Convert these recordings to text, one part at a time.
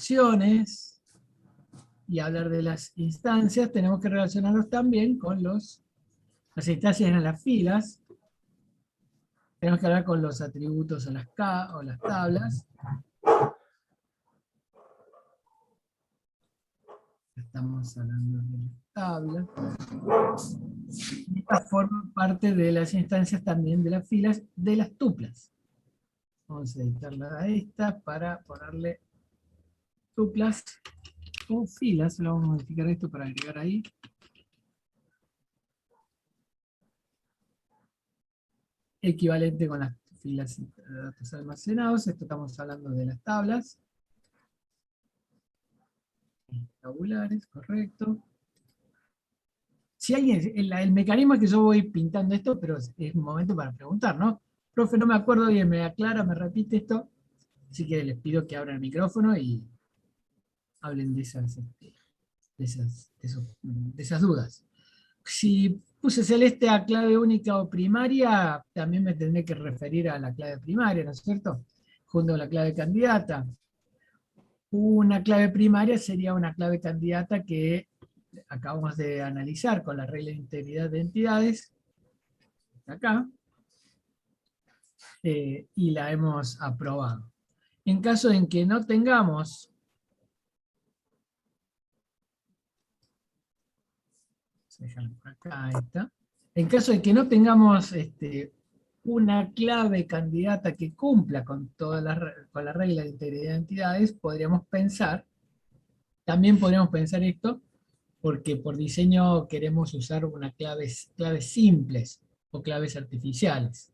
relaciones y hablar de las instancias, tenemos que relacionarlos también con las instancias en las filas. Tenemos que hablar con los atributos o las tablas. Estamos hablando de las tablas. Esta forma parte de las instancias también de las filas de las tuplas. Vamos a editarla a esta para ponerle tuplas o filas. Lo vamos a modificar esto para agregar ahí. Equivalente con las filas de datos almacenados. Esto estamos hablando de las tablas. Tabulares, correcto. Si alguien, el mecanismo es que yo voy pintando esto, pero es un momento para preguntar, ¿no? Profe, no me acuerdo bien, me aclara, me repite esto. Así que les pido que abran el micrófono y hablen de esas dudas. Si puse celeste a clave única o primaria, también me tendré que referir a la clave primaria, ¿no es cierto? Junto a la clave candidata. Una clave primaria sería una clave candidata que acabamos de analizar con la regla de integridad de entidades, acá, y la hemos aprobado. En caso en que no tengamos acá está. En caso de que no tengamos una clave candidata que cumpla con con la regla de integridad de entidades, también podríamos pensar esto, porque por diseño queremos usar claves simples o claves artificiales.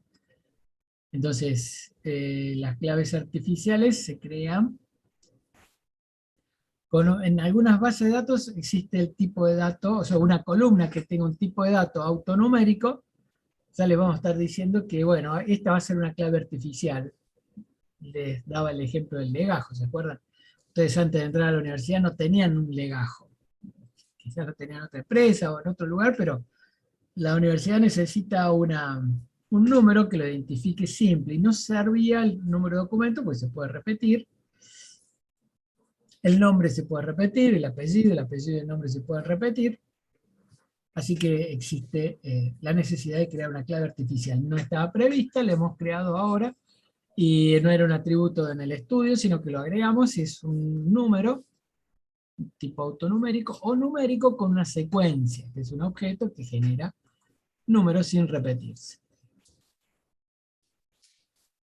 Entonces, las claves artificiales se crean en algunas bases de datos existe el tipo de dato, o sea, una columna que tenga un tipo de dato autonumérico, ya les vamos a estar diciendo que, bueno, esta va a ser una clave artificial. Les daba el ejemplo del legajo, ¿se acuerdan? Ustedes antes de entrar a la universidad no tenían un legajo. Quizás lo tenían en otra empresa o en otro lugar, pero la universidad necesita un número que lo identifique simple, y no servía el número de documento, porque se puede repetir. El nombre se puede repetir, el apellido y el nombre se pueden repetir. Así que existe la necesidad de crear una clave artificial. No estaba prevista, la hemos creado ahora, y no era un atributo en el estudio, sino que lo agregamos y es un número, tipo autonumérico, o numérico con una secuencia, que es un objeto que genera números sin repetirse.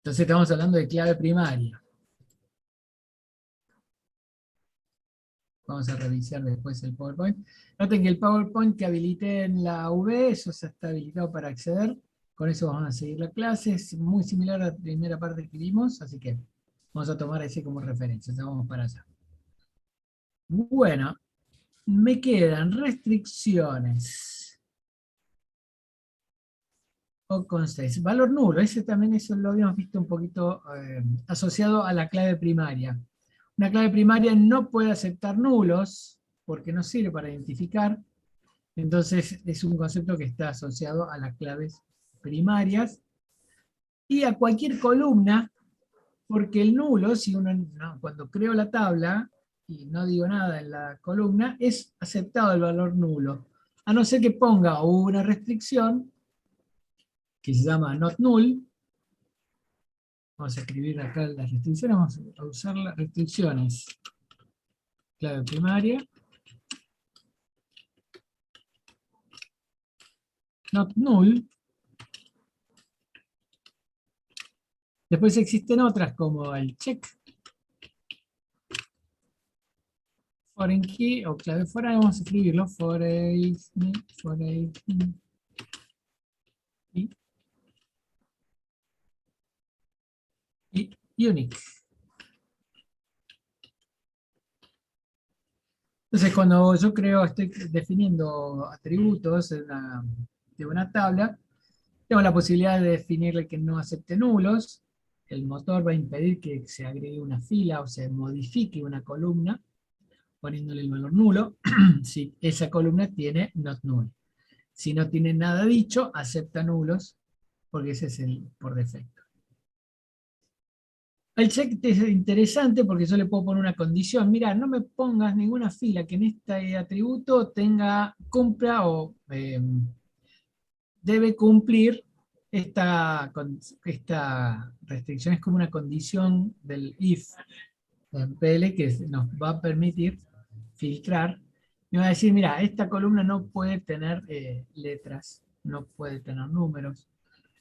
Entonces estamos hablando de clave primaria. Vamos a revisar después el PowerPoint. Noten que el PowerPoint que habilité en la UV, eso ya está habilitado para acceder. Con eso vamos a seguir la clase. Es muy similar a la primera parte que vimos, así que vamos a tomar ese como referencia. Ya vamos para allá. Bueno, me quedan restricciones o constraints. Valor nulo, ese también eso lo habíamos visto un poquito asociado a la clave primaria. Una clave primaria no puede aceptar nulos porque no sirve para identificar. Entonces es un concepto que está asociado a las claves primarias y a cualquier columna, porque el nulo, si uno cuando creo la tabla y no digo nada en la columna, es aceptado el valor nulo, a no ser que ponga una restricción que se llama not null. Vamos a escribir acá las restricciones, vamos a usar las restricciones. Clave primaria, not null. Después existen otras como el check, foreign key o clave fuera, vamos a escribirlo, foreign key y unique. Entonces cuando yo estoy definiendo atributos de una tabla, tengo la posibilidad de definirle que no acepte nulos. El motor va a impedir que se agregue una fila o se modifique una columna, poniéndole el valor nulo, si esa columna tiene not null. Si no tiene nada dicho, acepta nulos, porque ese es el por defecto. El check es interesante porque yo le puedo poner una condición. Mira, no me pongas ninguna fila que en este atributo cumpla o debe cumplir esta restricción. Es como una condición del if en PL que nos va a permitir filtrar. Me va a decir, mira, esta columna no puede tener letras, no puede tener números.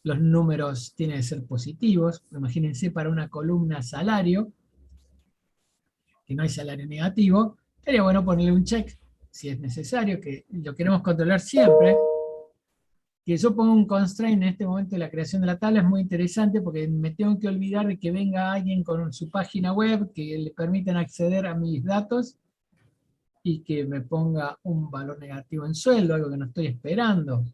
Los números tienen que ser positivos. Imagínense para una columna salario, que no hay salario negativo, sería bueno ponerle un check, si es necesario, que lo queremos controlar siempre. Que yo ponga un constraint en este momento de la creación de la tabla es muy interesante porque me tengo que olvidar de que venga alguien con su página web, que le permitan acceder a mis datos y que me ponga un valor negativo en sueldo, algo que no estoy esperando.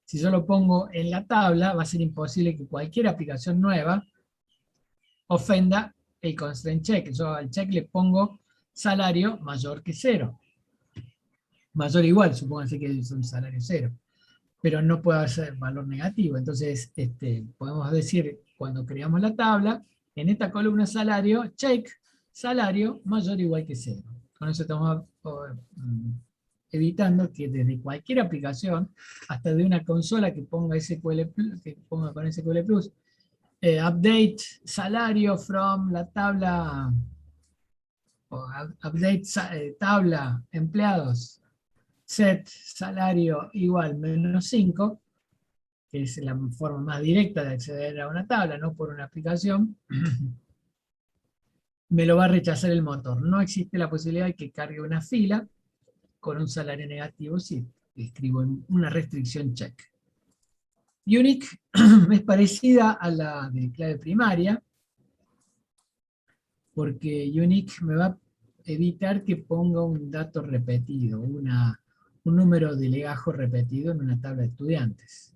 Si yo lo pongo en la tabla, va a ser imposible que cualquier aplicación nueva ofenda el constraint check. Yo al check le pongo salario mayor que cero. Mayor o igual, supónganse que es un salario cero. Pero no puede hacer valor negativo. Entonces, podemos decir, cuando creamos la tabla, en esta columna salario, check, salario mayor o igual que cero. Con eso estamos evitando que desde cualquier aplicación, hasta de una consola que ponga SQL Plus, que ponga con SQL Plus, update salario from la tabla, o update tabla empleados, set salario igual menos 5, que es la forma más directa de acceder a una tabla, no por una aplicación, me lo va a rechazar el motor. No existe la posibilidad de que cargue una fila con un salario negativo si escribo en una restricción check. Unique es parecida a la de clave primaria, porque Unique me va a evitar que ponga un dato repetido, un número de legajo repetido en una tabla de estudiantes.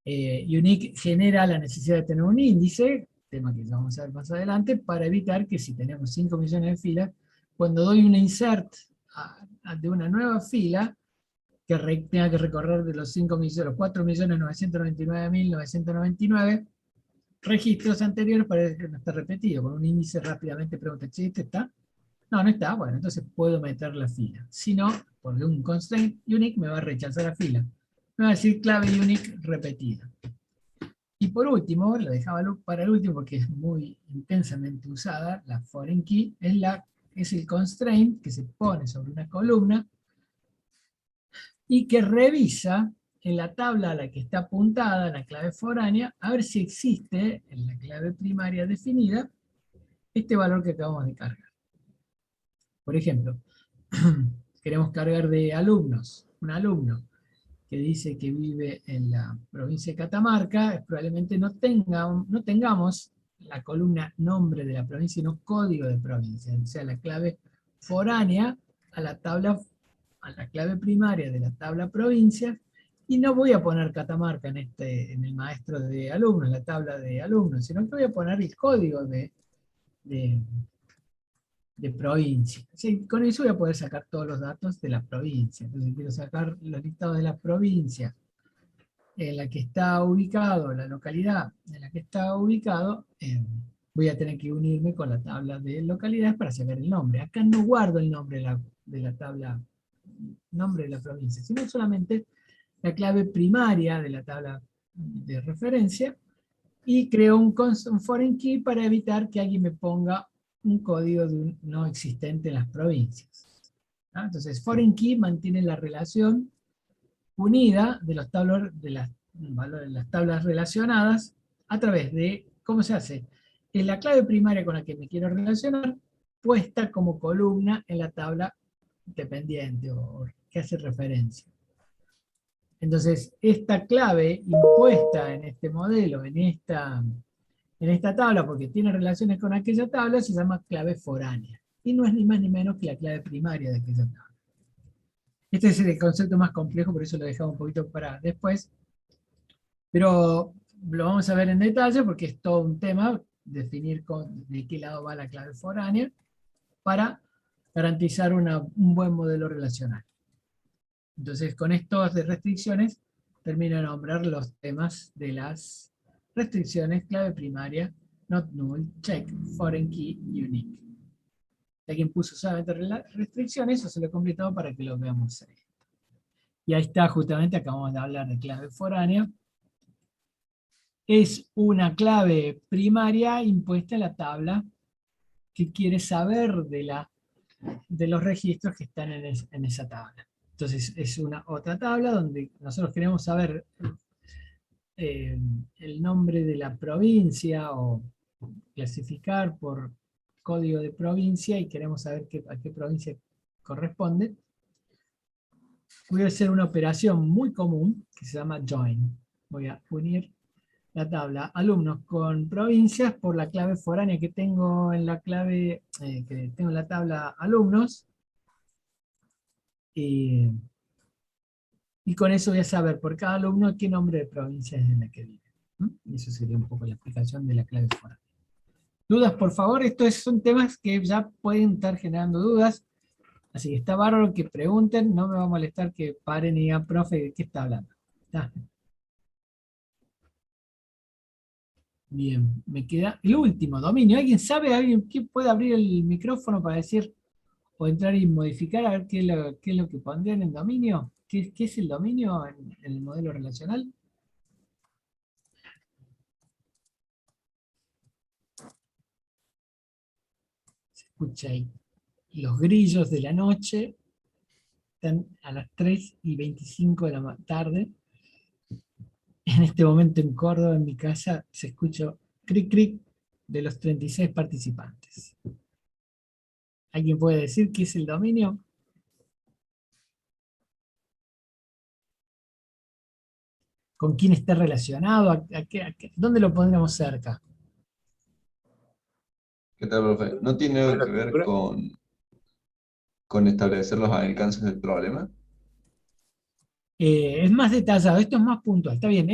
Unique genera la necesidad de tener un índice, tema que ya vamos a ver más adelante, para evitar que si tenemos 5 millones de filas, cuando doy un insert de una nueva fila, que tenga que recorrer de los 5 millones, los 4.999.999 registros anteriores para que no esté repetido. Con un índice rápidamente pregunta, ¿este está? No, no está. Bueno, entonces puedo meter la fila. Si no, por un constraint unique me va a rechazar la fila. Me va a decir clave unique repetida. Y por último, lo dejaba para el último porque es muy intensamente usada, la foreign key, es el constraint que se pone sobre una columna y que revisa en la tabla a la que está apuntada la clave foránea, a ver si existe en la clave primaria definida este valor que acabamos de cargar. Por ejemplo, queremos cargar de alumnos, un alumno que dice que vive en la provincia de Catamarca, probablemente no tengamos la columna nombre de la provincia, sino código de provincia, o sea, la clave foránea a la clave primaria de la tabla provincia, y no voy a poner Catamarca en el maestro de alumnos, en la tabla de alumnos, sino que voy a poner el código de, de provincia. Sí, con eso voy a poder sacar todos los datos de la provincia. Entonces quiero sacar los listados de la provincia en la que está ubicado, la localidad en la que está ubicado, voy a tener que unirme con la tabla de localidades para sacar el nombre. Acá no guardo el nombre de la tabla, nombre de la provincia, sino solamente la clave primaria de la tabla de referencia, y creo un foreign key para evitar que alguien me ponga un código no existente en las provincias. ¿Ah? Entonces, foreign key mantiene la relación unida de las tablas relacionadas a través de, ¿cómo se hace? En la clave primaria con la que me quiero relacionar, puesta como columna en la tabla dependiente o que hace referencia. Entonces, esta clave impuesta en este modelo, en esta tabla, porque tiene relaciones con aquella tabla, se llama clave foránea. Y no es ni más ni menos que la clave primaria de aquella tabla. Este es el concepto más complejo, por eso lo dejamos un poquito para después. Pero lo vamos a ver en detalle porque es todo un tema, definir de qué lado va la clave foránea para garantizar un buen modelo relacional. Entonces, con estas restricciones, termino de nombrar los temas de las restricciones clave primaria not null, check, foreign key, unique. Si alguien puso solamente restricciones, eso se lo he completado para que lo veamos ahí. Y ahí está, justamente acabamos de hablar de clave foránea. Es una clave primaria impuesta a la tabla que quiere saber de los registros que están en esa tabla. Entonces es una otra tabla donde nosotros queremos saber el nombre de la provincia o clasificar por código de provincia y queremos saber a qué provincia corresponde. Voy a hacer una operación muy común que se llama join. Voy a unir la tabla alumnos con provincias por la clave foránea que tengo en la clave, que tengo en la tabla alumnos. Y con eso voy a saber por cada alumno qué nombre de provincia es en la que vive. Y eso sería un poco la aplicación de la clave foránea. ¿Dudas, por favor? Estos son temas que ya pueden estar generando dudas. Así que está bárbaro que pregunten, no me va a molestar que paren y digan, profe, ¿de qué está hablando? ¿Está? Bien, me queda el último, dominio. ¿Alguien sabe? ¿Alguien quién puede abrir el micrófono para decir o entrar y modificar a ver qué es lo que pondrían en dominio? ¿Qué es el dominio en el modelo relacional? Se escucha ahí. Los grillos de la noche están a las 3:25 de la tarde. En este momento en Córdoba, en mi casa, se escucha cric cric de los 36 participantes. ¿Alguien puede decir qué es el dominio? ¿Con quién está relacionado? ¿Dónde lo pondremos cerca? ¿Qué tal, profe? ¿No tiene que ver con establecer los alcances del problema? Es más detallado, esto es más puntual. Está bien,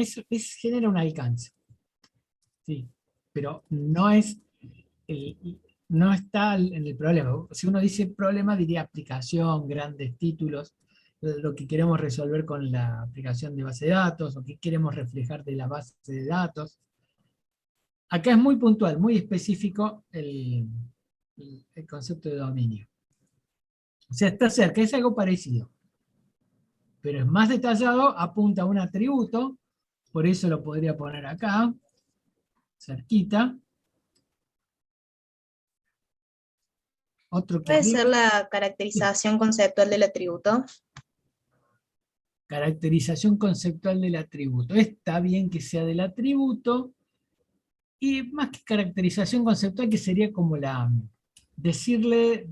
genera un alcance. Sí, pero no está en el problema. Si uno dice problema, diría aplicación, grandes títulos, lo que queremos resolver con la aplicación de base de datos, o qué queremos reflejar de la base de datos. Acá es muy puntual, muy específico el concepto de dominio. O sea, está cerca, es algo parecido, pero es más detallado, apunta a un atributo, por eso lo podría poner acá, cerquita. Otro que Puede ser arriba. la Sí. caracterización conceptual del atributo. Caracterización conceptual del atributo. Está bien que sea del atributo, y más que caracterización conceptual, que sería como decirle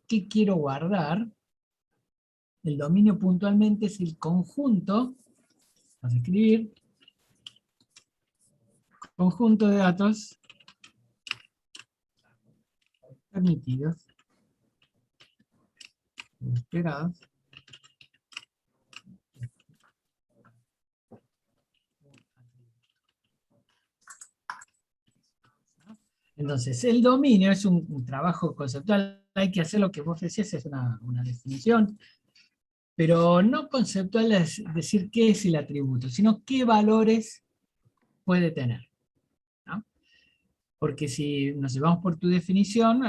qué quiero guardar. El dominio puntualmente es el conjunto, vamos a escribir, conjunto de datos permitidos, esperados, entonces, el dominio es un trabajo conceptual, hay que hacer lo que vos decías, es una definición, pero no conceptual es decir qué es el atributo, sino qué valores puede tener, ¿no? Porque si nos llevamos por tu definición,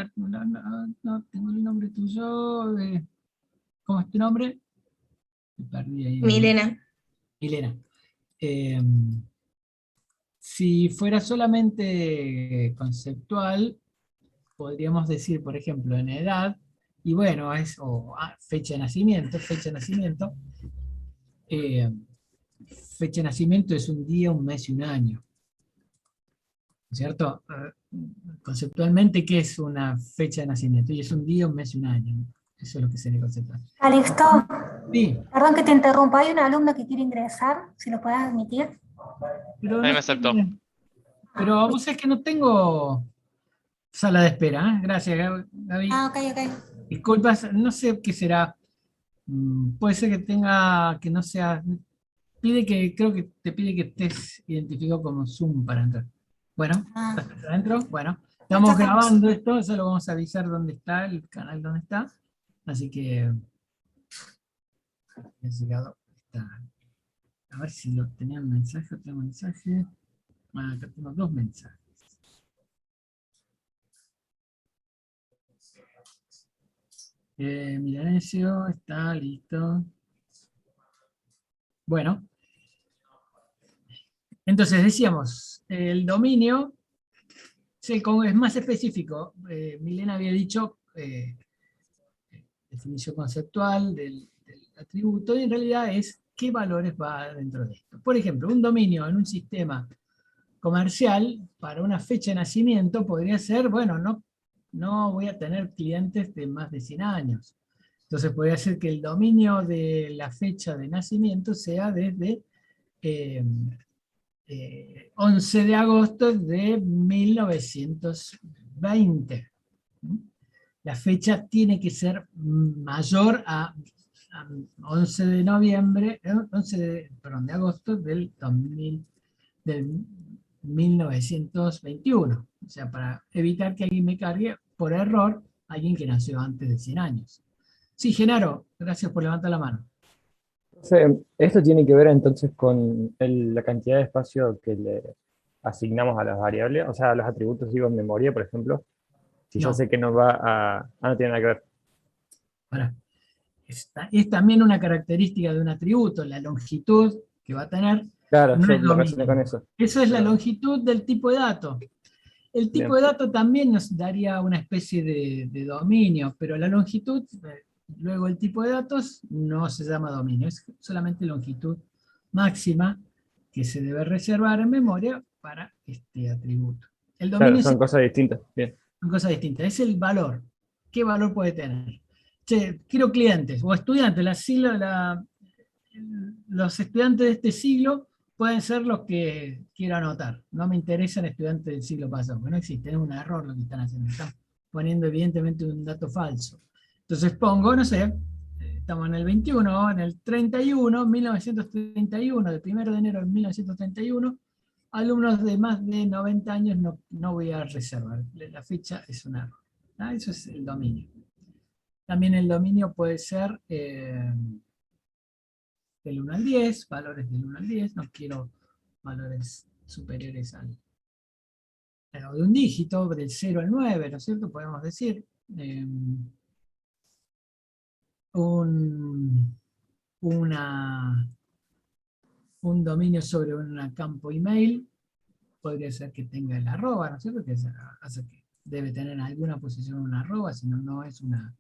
no tengo el nombre tuyo, ¿cómo es tu nombre? Me perdí ahí. Milena. Milena. Eh, si fuera solamente conceptual, podríamos decir, por ejemplo, en edad, y bueno, fecha de nacimiento, eh, fecha de nacimiento es un día, un mes y un año, ¿no es cierto? Conceptualmente, ¿qué es una fecha de nacimiento? Y es un día, un mes y un año. Eso es lo que sería conceptual. Calixto, Sí, perdón que te interrumpa, hay un alumno que quiere ingresar, si lo puedes admitir. pero Ahí no me aceptó. tiene. Pero vos sabés que no tengo sala de espera, ¿eh? Gracias, Gaby. Ah, ok, ok. Disculpas, no sé qué será. Puede ser que tenga, que no sea. Creo que te pide que estés identificado como Zoom para entrar. Bueno, Ah, ¿estás adentro? Bueno, ya estamos estamos. grabando esto, eso lo vamos a avisar dónde está, el canal dónde está. Así que, ha llegado. Está. A ver si lo tenía el mensaje, otro mensaje. Acá tengo dos mensajes. Milanesio, está listo. Bueno, entonces decíamos, el dominio es más específico. Milena había dicho definición conceptual del atributo, y en realidad es qué valores va dentro de esto. Por ejemplo, un dominio en un sistema comercial para una fecha de nacimiento podría ser, bueno, no voy a tener clientes de más de 100 años. Entonces podría ser que el dominio de la fecha de nacimiento sea desde 11 de agosto de 1920. La fecha tiene que ser mayor a 11 de noviembre, 11 de agosto del 1921. O sea, para evitar que alguien me cargue por error alguien que nació antes de 100 años. Sí, Genaro, gracias por levantar la mano. Esto tiene que ver entonces con la cantidad de espacio que le asignamos a las variables, o sea, a los atributos, digo, en memoria, por ejemplo. Si yo No. sé que no va a... Ah, no tiene nada que ver. Pará. Es también una característica de un atributo, la longitud que va a tener, Claro, no yo es lo lo relacioné con mismo. eso. Eso es la Pero, longitud del tipo de dato. El tipo bien. de dato también nos daría una especie de dominio, pero la longitud, luego el tipo de datos, no se llama dominio, es solamente longitud máxima que se debe reservar en memoria para este atributo. El Claro, dominio son cosas distintas. Bien. son cosas distintas, es el valor. ¿Qué valor puede tener? Che, quiero clientes o estudiantes, los estudiantes de este siglo pueden ser los que quiero anotar. No me interesan estudiantes del siglo pasado, porque no existe, es un error lo que están haciendo. Están poniendo evidentemente un dato falso. Entonces pongo, no sé, estamos en el 21, en el 31, 1931, del 1 de enero de 1931, alumnos de más de 90 años no voy a reservar. La fecha es un error. ¿Ah? Eso es el dominio. También el dominio puede ser del 1 al 10, valores del 1 al 10, no quiero valores superiores o de un dígito, del 0 al 9, ¿no es cierto? Podemos decir un, un dominio sobre un campo email podría ser que tenga el arroba, ¿no es cierto? Hace que debe tener alguna posición un arroba, si no, no es una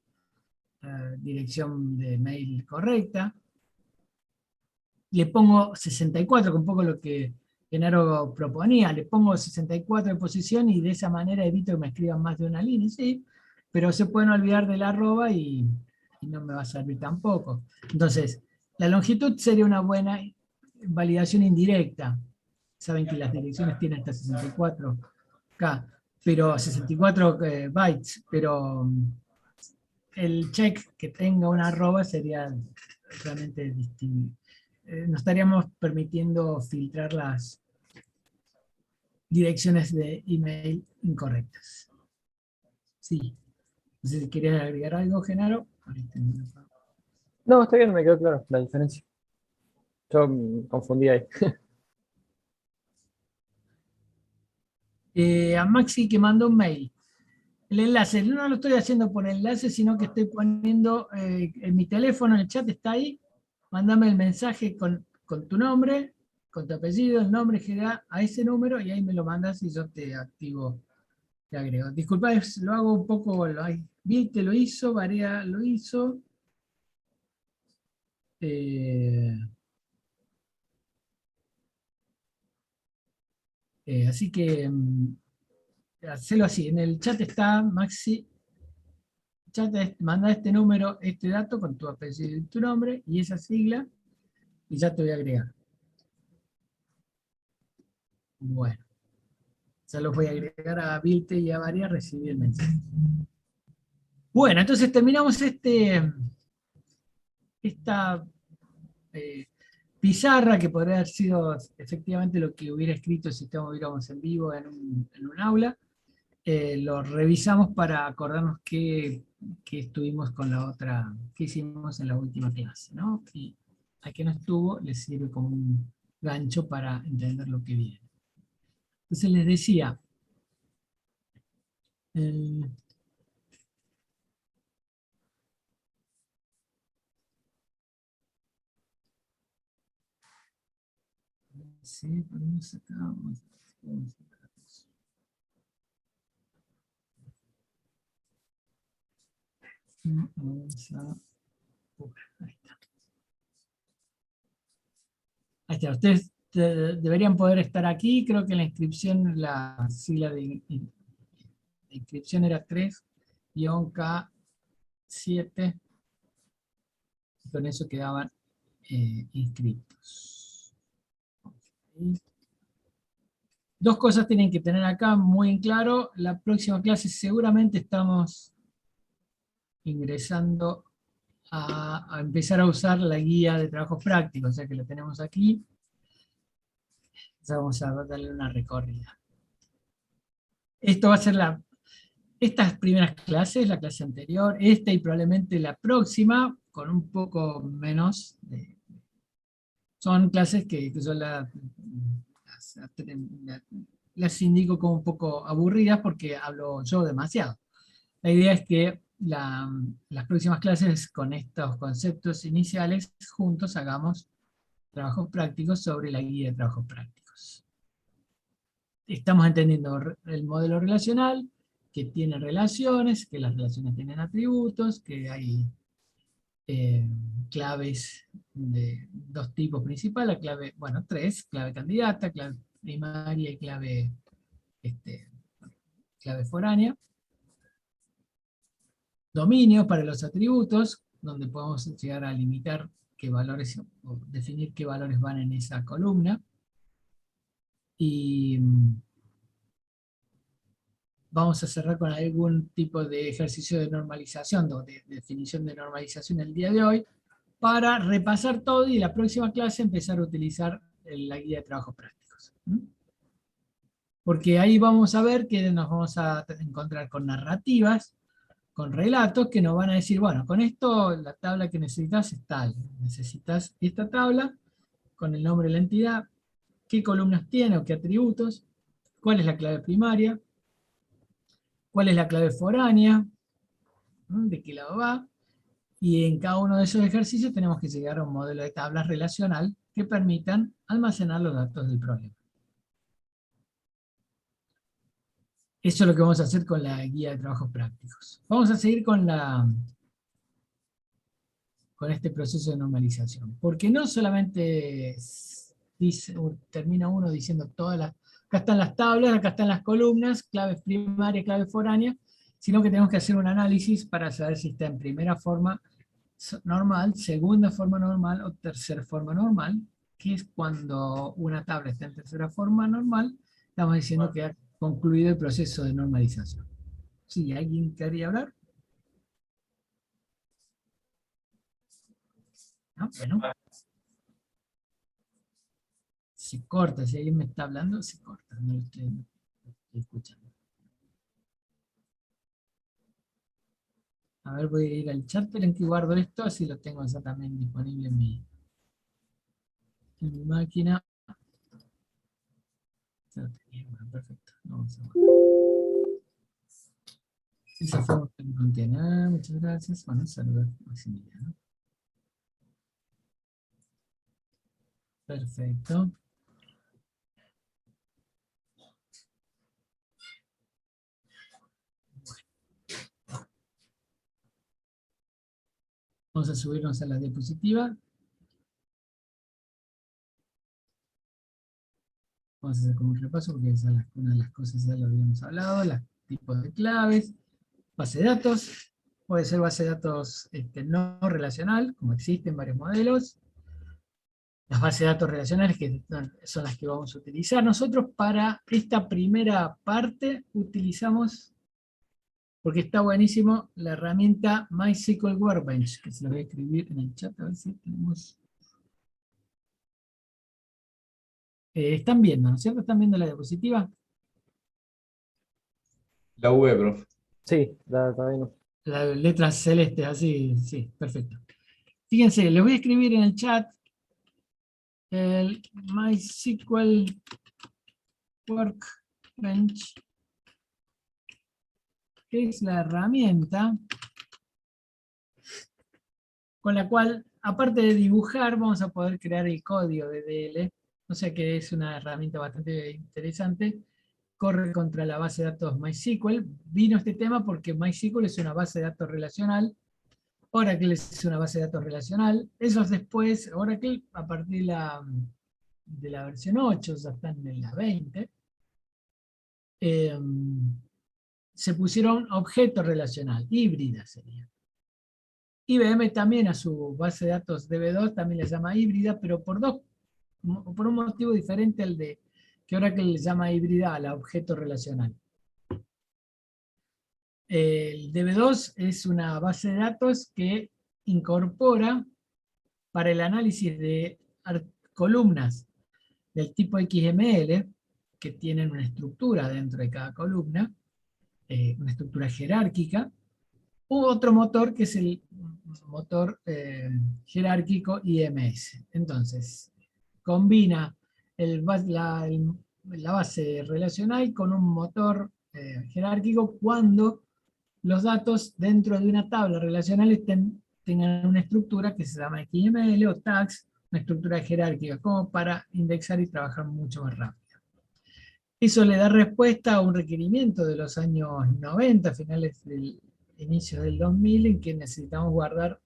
dirección de mail correcta. Le pongo 64, que un poco lo que Genaro proponía, le pongo 64 en posición y de esa manera evito que me escriban más de una línea, sí, pero se pueden olvidar del arroba y no me va a servir tampoco. Entonces, la longitud sería una buena validación indirecta. Saben que las direcciones tienen hasta 64K, pero 64 bytes, pero el check que tenga una arroba sería realmente distinto. Nos estaríamos permitiendo filtrar las direcciones de email incorrectas. Sí. No sé si querías agregar algo, Genaro. No, está bien, me quedó claro la diferencia. Yo confundí ahí. A Maxi que mandó un mail. El enlace, no lo estoy haciendo por enlace, sino que estoy poniendo en mi teléfono, en el chat está ahí. Mándame el mensaje con tu nombre, con tu apellido, el nombre general a ese número y ahí me lo mandas y yo te activo, te agrego. Disculpa, lo hago un poco, Vilte lo hizo, Varea lo hizo. Así que hacelo así. En el chat está Maxi. Manda este número, este dato con tu apellido y tu nombre y esa sigla y ya te voy a agregar. Bueno, ya los voy a agregar a Vilte y a Varia, recibí el mensaje. Bueno, entonces terminamos esta pizarra que podría haber sido efectivamente lo que hubiera escrito si estuviéramos en vivo en un aula. Lo revisamos para acordarnos que estuvimos con la otra, que hicimos en la última clase, ¿no? Y a que no estuvo les sirve como un gancho para entender lo que viene. Entonces les decía, Sí, ponemos acá, vamos a ahí está. Ahí está. Ustedes deberían poder estar aquí. Creo que la inscripción, la sigla de inscripción era 3-K7. Y con eso quedaban inscritos. Okay. Dos cosas tienen que tener acá muy en claro. La próxima clase seguramente estamos ingresando a empezar a usar la guía de trabajos prácticos, o sea que la tenemos aquí. Vamos a darle una recorrida. Esto va a ser estas primeras clases, la clase anterior, esta y probablemente la próxima, con un poco menos son clases que son las indico como un poco aburridas porque hablo yo demasiado. La idea es que las próximas clases con estos conceptos iniciales juntos hagamos trabajos prácticos sobre la guía de trabajos prácticos. Estamos entendiendo el modelo relacional, que tiene relaciones, que las relaciones tienen atributos, que hay claves de dos tipos principales, la clave, bueno, tres, clave candidata, clave primaria y clave foránea. Dominios para los atributos, donde podemos llegar a limitar qué valores, o definir qué valores van en esa columna. Y vamos a cerrar con algún tipo de ejercicio de normalización, de definición de normalización el día de hoy, para repasar todo y la próxima clase empezar a utilizar la guía de trabajos prácticos. Porque ahí vamos a ver que nos vamos a encontrar con narrativas, con relatos que nos van a decir, bueno, con esto la tabla que necesitas es tal, necesitas esta tabla con el nombre de la entidad, qué columnas tiene o qué atributos, cuál es la clave primaria, cuál es la clave foránea, de qué lado va, y en cada uno de esos ejercicios tenemos que llegar a un modelo de tablas relacional que permitan almacenar los datos del problema. Eso es lo que vamos a hacer con la guía de trabajos prácticos. Vamos a seguir con este proceso de normalización. Porque no solamente termina uno diciendo acá están las tablas, acá están las columnas, claves primarias, clave foránea, sino que tenemos que hacer un análisis para saber si está en primera forma normal, segunda forma normal o tercera forma normal, que es cuando una tabla está en tercera forma normal, estamos diciendo que ha concluido el proceso de normalización. ¿Sí? ¿Alguien quería hablar? ¿No? Bueno. Se corta, si alguien me está hablando, se corta, no lo estoy escuchando. A ver, voy a ir al chat, pero en que guardo esto, así lo tengo ya también disponible en mi máquina. Bueno, perfecto. Vamos a ver. Esa fue que me contiene. Muchas gracias. Bueno, saludos Maximiliano. Perfecto. Vamos a subirnos a la diapositiva. Vamos a hacer como un repaso porque una de las cosas ya lo habíamos hablado, los tipos de claves, base de datos, puede ser base de datos no relacional, como existen varios modelos. Las bases de datos relacionales que son las que vamos a utilizar. Nosotros para esta primera parte utilizamos, porque está buenísimo, la herramienta MySQL Workbench, que se lo voy a escribir en el chat, a ver si tenemos... están viendo, ¿no es cierto? ¿Están viendo la diapositiva? La web, profe. Sí, está bien. Las letras celestes, así, sí, perfecto. Fíjense, les voy a escribir en el chat el MySQL Workbench, que es la herramienta con la cual, aparte de dibujar, vamos a poder crear el código de DL o sea que es una herramienta bastante interesante. Corre contra la base de datos MySQL. Vino este tema porque MySQL es una base de datos relacional, Oracle es una base de datos relacional. Esos después, Oracle, a partir de la versión 8, ya están en la 20, eh, se pusieron objeto relacional, híbrida sería. IBM también a su base de datos DB2 también le llama híbrida, pero por un motivo diferente al de que Oracle le llama híbrida a la objeto relacional. El DB2 es una base de datos que incorpora para el análisis de columnas del tipo XML, que tienen una estructura dentro de cada columna, una estructura jerárquica, u otro motor que es el motor jerárquico IMS. Entonces, combina la base relacional con un motor jerárquico cuando los datos dentro de una tabla relacional tengan una estructura que se llama XML o tags, una estructura jerárquica, como para indexar y trabajar mucho más rápido. Eso le da respuesta a un requerimiento de los años 90, finales del inicio del 2000, en que necesitamos guardar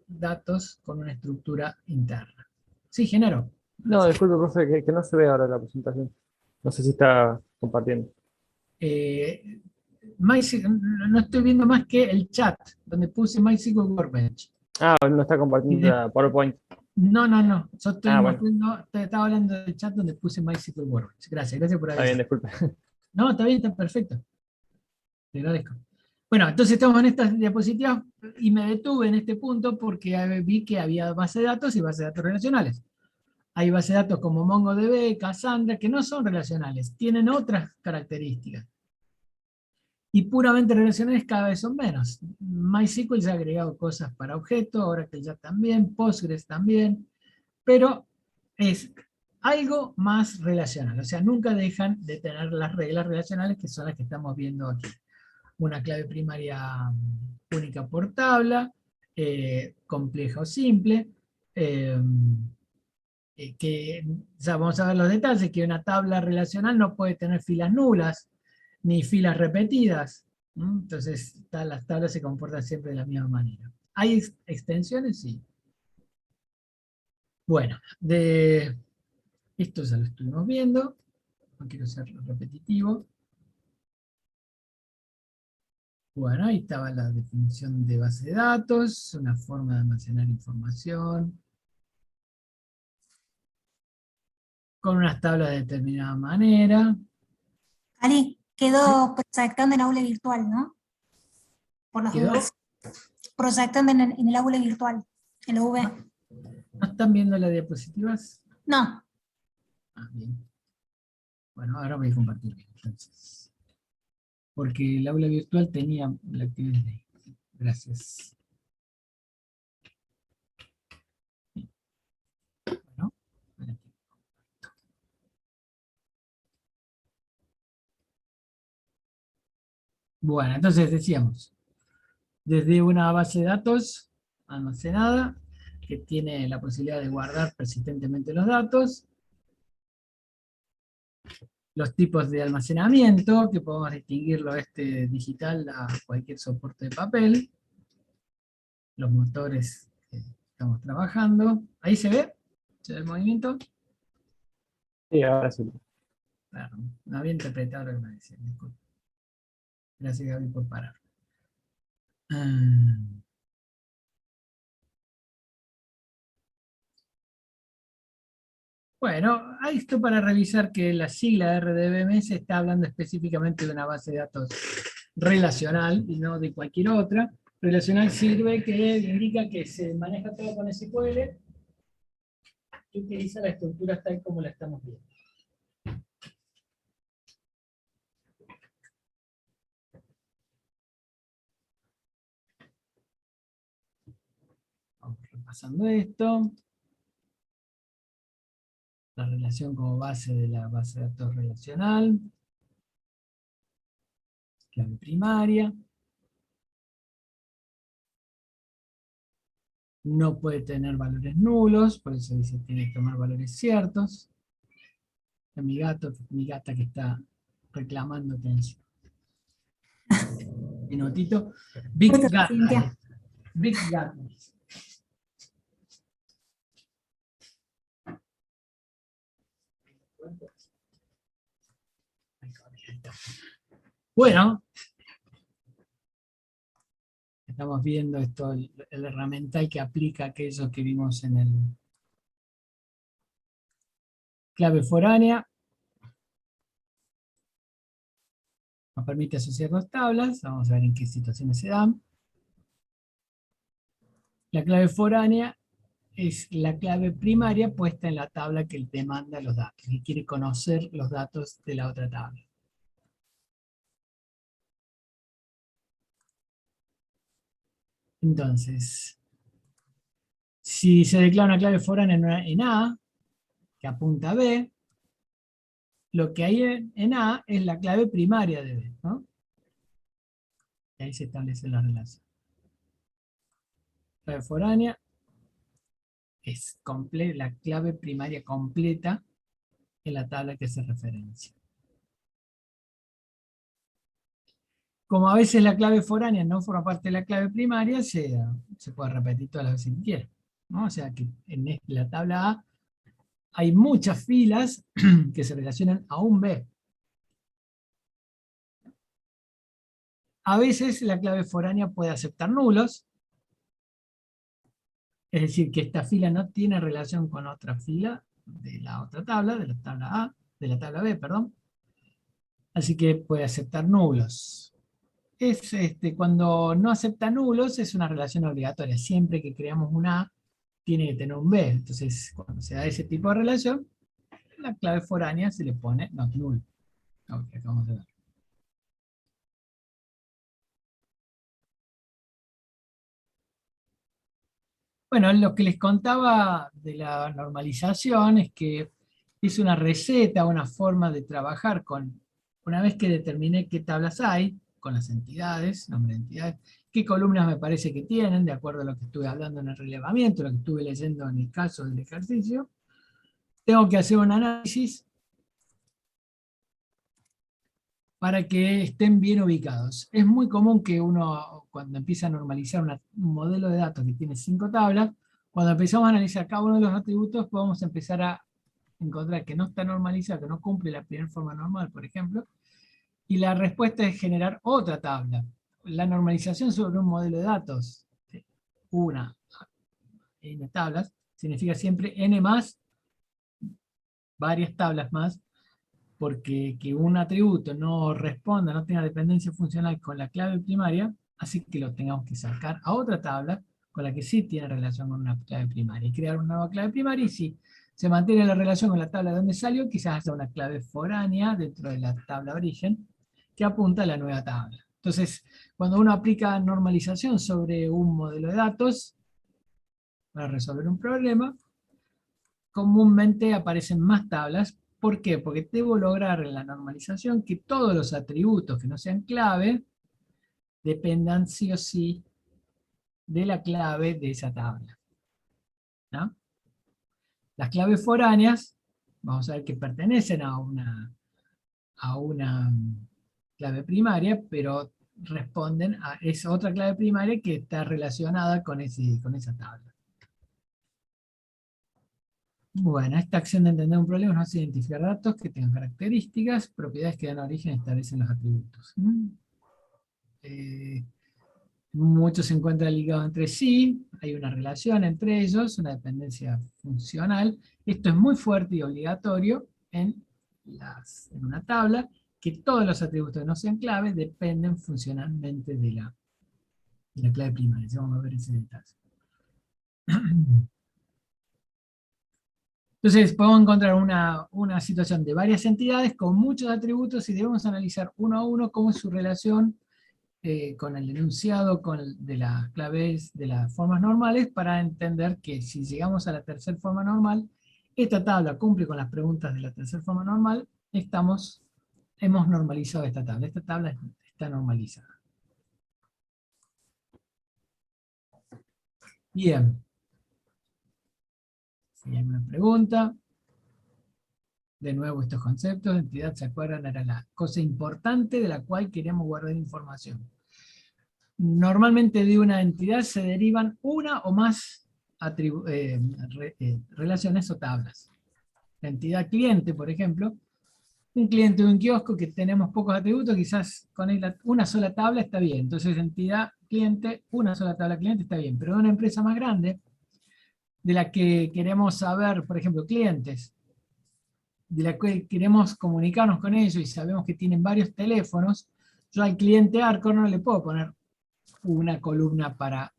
datos con una estructura interna. Sí, Genaro. No, disculpe, profe, que no se ve ahora la presentación. No sé si está compartiendo. No estoy viendo más que el chat, donde puse MySQL Workbench. Ah, no está compartiendo la PowerPoint. No. Yo estoy Bueno. estaba hablando del chat donde puse MySQL Workbench. Gracias por Está avisar. bien, disculpe. No, está bien, está perfecto. Te agradezco. Bueno, entonces estamos en estas diapositivas y me detuve en este punto porque vi que había base de datos y base de datos relacionales. Hay base de datos como MongoDB, Cassandra, que no son relacionales, tienen otras características. Y puramente relacionales cada vez son menos. MySQL se ha agregado cosas para objetos, Oracle ya también, Postgres también, pero es algo más relacional. O sea, nunca dejan de tener las reglas relacionales que son las que estamos viendo aquí. Una clave primaria única por tabla, compleja o simple, que ya vamos a ver los detalles, que una tabla relacional no puede tener filas nulas, ni filas repetidas. Entonces, las tablas se comportan siempre de la misma manera. ¿Hay extensiones? Sí. Bueno, esto ya lo estuvimos viendo. No quiero ser repetitivo. Bueno, ahí estaba la definición de base de datos, una forma de almacenar información, con unas tablas de determinada manera. Ali, quedó proyectando en aula virtual, ¿no? Por las ¿Quedó? dudas. Proyectando en el aula virtual, en la UV. ¿No están viendo las diapositivas? No, Ah, bien. Bueno, ahora voy a compartir bien, entonces. Porque el aula virtual tenía la actividad de ahí. Gracias. Bueno, espérate. Bueno, entonces decíamos, desde una base de datos almacenada, que tiene la posibilidad de guardar persistentemente los datos, los tipos de almacenamiento, que podemos distinguirlo digital a cualquier soporte de papel, los motores que estamos trabajando. ¿Ahí se ve? ¿Se ve el movimiento? Sí, ahora sí. Claro, no había interpretado lo que me decían, disculpe. Gracias, Gaby, por parar. Bueno, esto para revisar que la sigla RDBMS está hablando específicamente de una base de datos relacional y no de cualquier otra. Relacional sirve que indica que se maneja todo con SQL y utiliza la estructura tal como la estamos viendo. Vamos repasando esto. La relación como base de la base de datos relacional. Clave primaria. No puede tener valores nulos, por eso dice que tiene que tomar valores ciertos. mi gato, mi gata que está reclamando atención. Minutito. Big Gusto, Gata. Cintia. Big Gata. Bueno, estamos viendo esto, el herramental que aplica aquello que vimos en el clave foránea. Nos permite asociar dos tablas, vamos a ver en qué situaciones se dan. La clave foránea es la clave primaria puesta en la tabla que te manda los datos, y quiere conocer los datos de la otra tabla. Entonces, si se declara una clave foránea en A, que apunta a B, lo que hay en A es la clave primaria de B, ¿no? Y ahí se establece la relación. Clave foránea es la clave primaria completa en la tabla que hace referencia. Como a veces la clave foránea no forma parte de la clave primaria, se puede repetir todas las veces que quiera, ¿no? O sea que en la tabla A hay muchas filas que se relacionan a un B. A veces la clave foránea puede aceptar nulos, es decir, que esta fila no tiene relación con otra fila de la otra tabla, de la tabla A, de la tabla B, perdón. Así que puede aceptar nulos. Cuando no acepta nulos es una relación obligatoria. Siempre que creamos una A, tiene que tener un B. Entonces, cuando se da ese tipo de relación, la clave foránea se le pone not null. Lo que acabamos de ver. Bueno, lo que les contaba de la normalización es que es una receta, una forma de trabajar con, una vez que determiné qué tablas hay, con las entidades, nombre de entidades, qué columnas me parece que tienen, de acuerdo a lo que estuve hablando en el relevamiento, lo que estuve leyendo en el caso del ejercicio, tengo que hacer un análisis para que estén bien ubicados. Es muy común que uno, cuando empieza a normalizar un modelo de datos que tiene 5 tablas, cuando empezamos a analizar cada uno de los atributos, podemos empezar a encontrar que no está normalizado, que no cumple la primera forma normal, por ejemplo, y la respuesta es generar otra tabla. La normalización sobre un modelo de datos, una, n tablas, significa siempre n más, varias tablas más, porque que un atributo no responda, no tenga dependencia funcional con la clave primaria, así que lo tengamos que sacar a otra tabla con la que sí tiene relación con una clave primaria, y crear una nueva clave primaria, y si se mantiene la relación con la tabla de donde salió, quizás haya una clave foránea dentro de la tabla origen, que apunta a la nueva tabla. Entonces, cuando uno aplica normalización sobre un modelo de datos, para resolver un problema, comúnmente aparecen más tablas. ¿Por qué? Porque debo lograr en la normalización que todos los atributos que no sean clave dependan sí o sí de la clave de esa tabla, ¿no? Las claves foráneas, vamos a ver que pertenecen a una clave primaria, pero responden a esa otra clave primaria que está relacionada con esa tabla. Bueno, esta acción de entender un problema nos hace identificar datos que tengan características, propiedades que dan origen y establecen los atributos. Muchos se encuentran ligados entre sí, hay una relación entre ellos, una dependencia funcional. Esto es muy fuerte y obligatorio en una tabla, que todos los atributos que no sean clave dependen funcionalmente de la clave primaria. Ya vamos a ver ese detalle. Entonces podemos encontrar una situación de varias entidades con muchos atributos y debemos analizar uno a uno cómo es su relación con el enunciado de las claves de las formas normales, para entender que si llegamos a la tercera forma normal, esta tabla cumple con las preguntas de la tercera forma normal, hemos normalizado esta tabla. Esta tabla está normalizada. Bien. Si hay una pregunta. De nuevo estos conceptos, entidad, ¿se acuerdan? Era la cosa importante de la cual queremos guardar información. Normalmente de una entidad se derivan una o más relaciones o tablas. La entidad cliente, por ejemplo, un cliente de un kiosco que tenemos pocos atributos, quizás con una sola tabla está bien. Entonces entidad cliente, una sola tabla cliente está bien. Pero de una empresa más grande, de la que queremos saber, por ejemplo, clientes, de la que queremos comunicarnos con ellos y sabemos que tienen varios teléfonos, yo al cliente Arcor no le puedo poner una columna para